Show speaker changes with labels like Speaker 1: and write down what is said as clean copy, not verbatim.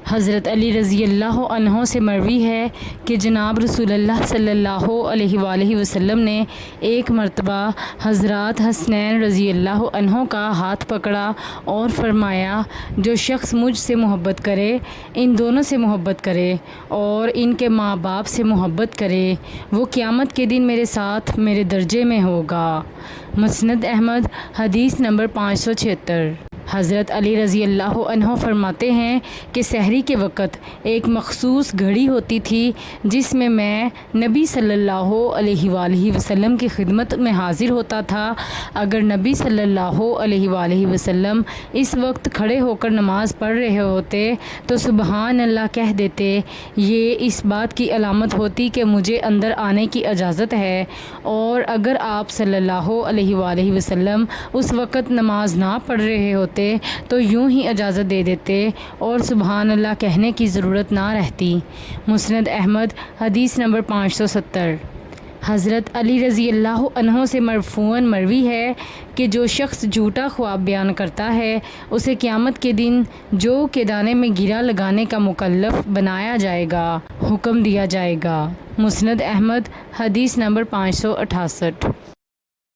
Speaker 1: حضرت علی رضی اللہ عنہ سے مروی ہے کہ جناب رسول اللہ صلی اللہ علیہ وآلہ وسلم نے ایک مرتبہ حضرات حسنین رضی اللہ عنہ کا ہاتھ پکڑا اور فرمایا، جو شخص مجھ سے محبت کرے، ان دونوں سے محبت کرے اور ان کے ماں باپ سے محبت کرے، وہ قیامت کے دن میرے ساتھ میرے درجے میں ہوگا۔ مسند احمد، حدیث نمبر 576۔ حضرت علی رضی اللہ عنہ فرماتے ہیں کہ سحری کے وقت ایک مخصوص گھڑی ہوتی تھی جس میں نبی صلی اللہ علیہ وآلہ وسلم کی خدمت میں حاضر ہوتا تھا۔ اگر نبی صلی اللہ علیہ وآلہ وسلم اس وقت کھڑے ہو کر نماز پڑھ رہے ہوتے تو سبحان اللہ کہہ دیتے، یہ اس بات کی علامت ہوتی کہ مجھے اندر آنے کی اجازت ہے، اور اگر آپ صلی اللہ علیہ وآلہ وسلم اس وقت نماز نہ پڑھ رہے ہوتے تو یوں ہی اجازت دے دیتے اور سبحان اللہ کہنے کی ضرورت نہ رہتی۔ مسند احمد، حدیث نمبر 570۔ حضرت علی رضی اللہ عنہ سے مرفوعاً مروی ہے کہ جو شخص جھوٹا خواب بیان کرتا ہے اسے قیامت کے دن جو کے دانے میں گرا لگانے کا مکلف بنایا جائے گا، حکم دیا جائے گا۔ مسند احمد، حدیث نمبر 568۔